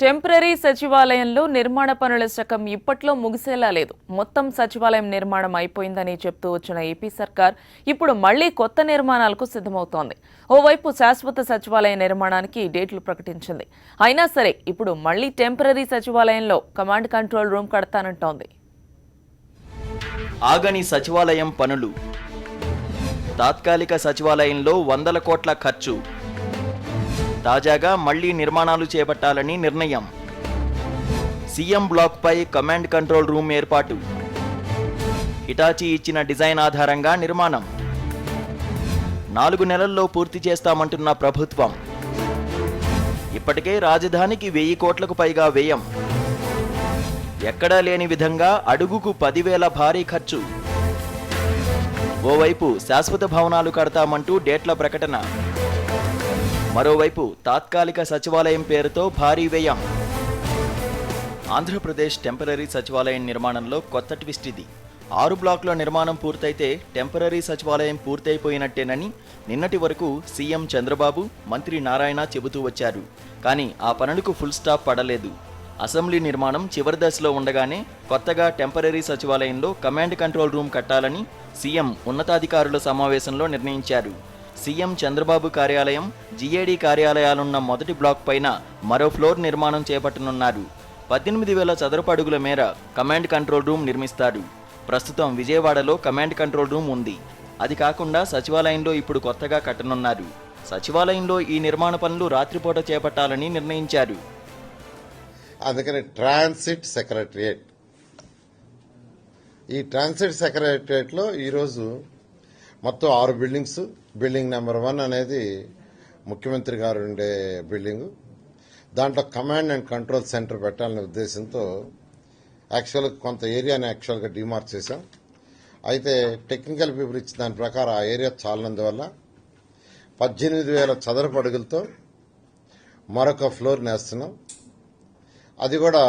Temporary సచివాలయంలో నిర్మాణ పనుల శకం ఇప్పట్లో ముగిసేలా లేదు. మొత్తం సచివాలయం నిర్మాణం అయిపోయిందని చెప్తూ వచ్చిన ఏపీ సర్కార్ ఇప్పుడు మళ్లీ కొత్త నిర్మాణాలకు సిద్ధమవుతోంది. ఓవైపు శాశ్వత సచివాలయ నిర్మాణానికి డేట్లు ప్రకటించింది. అయినా సరే ఇప్పుడు మళ్లీ టెంపరరీ సచివాలయంలో కమాండ్ కంట్రోల్ రూమ్ కడతానంటోంది. ఆగని సచివాలయం పనులు, తాత్కాలిక సచివాలయంలో వందల కోట్ల ఖర్చు, తాజాగా మళ్లీ నిర్మాణాలు చేపట్టాలని నిర్ణయం, సీఎం బ్లాక్పై కమాండ్ కంట్రోల్ రూమ్ ఏర్పాటు, హిటాచీ ఇచ్చిన డిజైన్ ఆధారంగా నిర్మాణం, 4 నెలల్లో పూర్తి చేస్తామంటున్న ప్రభుత్వం, ఇప్పటికే రాజధానికి 1000 కోట్లకు పైగా వ్యయం, ఎక్కడా లేని విధంగా అడుగుకు 10,000 భారీ ఖర్చు, ఓవైపు శాశ్వత భవనాలు కడతామంటూ డేట్ల ప్రకటన, మరోవైపు తాత్కాలిక సచివాలయం పేరుతో భారీ వ్యయం. ఆంధ్రప్రదేశ్ టెంపరరీ సచివాలయం నిర్మాణంలో కొత్త ట్విస్ట్ ఇది. 6 బ్లాకుల నిర్మాణం పూర్తయితే టెంపరరీ సచివాలయం పూర్తయిపోయినట్టేనని నిన్నటి వరకు సీఎం చంద్రబాబు, మంత్రి నారాయణ చెబుతూ వచ్చారు. కానీ ఆ పనులకు ఫుల్ స్టాప్ పడలేదు. అసెంబ్లీ నిర్మాణం చివరి దశలో ఉండగానే కొత్తగా టెంపరరీ సచివాలయంలో కమాండ్ కంట్రోల్ రూమ్ కట్టాలని సీఎం ఉన్నతాధికారుల సమావేశంలో నిర్ణయించారు. సీఎం చంద్రబాబు కార్యాలయం, జీఏడీ కార్యాలయాలున్న మొదటి బ్లాక్ పైన మరో ఫ్లోర్ నిర్మాణం చేపట్టనున్నారు. 18,000 చదరపు అడుగుల మేర కమాండ్ కంట్రోల్ రూమ్ నిర్మిస్తారు. ప్రస్తుతం విజయవాడలో కమాండ్ కంట్రోల్ రూమ్ ఉంది. అది కాకుండా సచివాలయంలో ఇప్పుడు కొత్తగా కట్టనున్నారు. సచివాలయంలో ఈ నిర్మాణ పనులు రాత్రిపూట చేపట్టాలని నిర్ణయించారు. అందుకని ట్రాన్సిట్ సెక్రటరియేట్, ఈ ట్రాన్సిట్ సెక్రటరియేట్లో ఈరోజు మొత్తం 6 బిల్డింగ్స్. బిల్డింగ్ నెంబర్ 1 అనేది ముఖ్యమంత్రి గారు ఉండే బిల్డింగు. దాంట్లో కమాండ్ అండ్ కంట్రోల్ సెంటర్ పెట్టాలనే ఉద్దేశంతో యాక్చువల్గా కొంత ఏరియాని యాక్చువల్గా డిమార్క్ చేశాం. అయితే టెక్నికల్ పీపుల్ ఇచ్చిన దాని ప్రకారం ఆ ఏరియా చాలనందువల్ల 18,000 చదరపు అడుగులతో మరొక ఫ్లోర్ నేస్తున్నాం. అది కూడా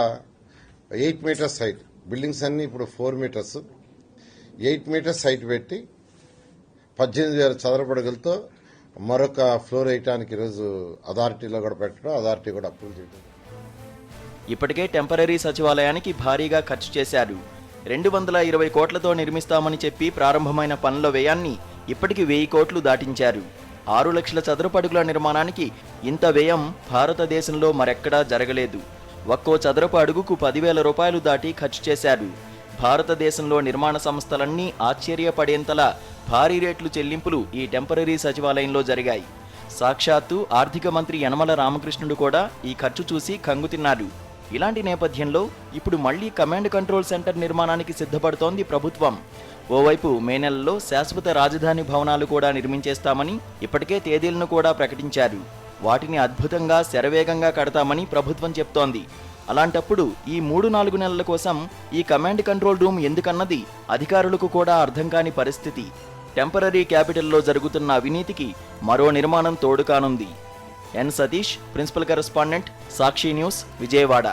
8 మీటర్స్ హైట్. బిల్డింగ్స్ అన్నీ ఇప్పుడు 4 మీటర్స్, 8 మీటర్స్ హైట్ పెట్టి 18,000 చదరపు అడుగులతో మరొక ఫ్లోర్ వేయడానికి ఈరోజు అథారిటీలో కూడా పెట్టడం, అథారిటీ కూడా అప్రూవ్ చేయడం. ఇప్పటికే టెంపరరీ సచివాలయానికి భారీగా ఖర్చు చేశారు. 220 కోట్లతో నిర్మిస్తామని చెప్పి ప్రారంభమైన పనుల వ్యయాన్ని ఇప్పటికి 1000 కోట్లు దాటించారు. 6 లక్షల చదరపు అడుగుల నిర్మాణానికి ఇంత వ్యయం భారతదేశంలో మరెక్కడా జరగలేదు. ఒక్కో చదరపు అడుగుకు 10,000 రూపాయలు దాటి ఖర్చు చేశారు. భారతదేశంలో నిర్మాణ సంస్థలన్నీ ఆశ్చర్యపడేంతలా భారీ రేట్లు చెల్లింపులు ఈ టెంపరరీ సచివాలయంలో జరిగాయి. సాక్షాత్తు ఆర్థిక మంత్రి యనమల రామకృష్ణుడు కూడా ఈ ఖర్చు చూసి కంగుతిన్నారు. ఇలాంటి నేపథ్యంలో ఇప్పుడు మళ్లీ కమాండ్ కంట్రోల్ సెంటర్ నిర్మాణానికి సిద్ధపడుతోంది ప్రభుత్వం. ఓవైపు మే నెలలో శాశ్వత రాజధాని భవనాలు కూడా నిర్మించేస్తామని ఇప్పటికే తేదీలను కూడా ప్రకటించారు. వాటిని అద్భుతంగా శరవేగంగా కడతామని ప్రభుత్వం చెప్తోంది. అలాంటప్పుడు ఈ 3-4 నెలల కోసం ఈ కమాండ్ కంట్రోల్ రూమ్ ఎందుకన్నది అధికారులకు కూడా అర్థం కాని పరిస్థితి. టెంపరరీ క్యాపిటల్లో జరుగుతున్న అవినీతికి మరో నిర్మాణం తోడు కానుంది. ఎన్ సతీష్, ప్రిన్సిపల్ కరెస్పాండెంట్, సాక్షి న్యూస్, విజయవాడ.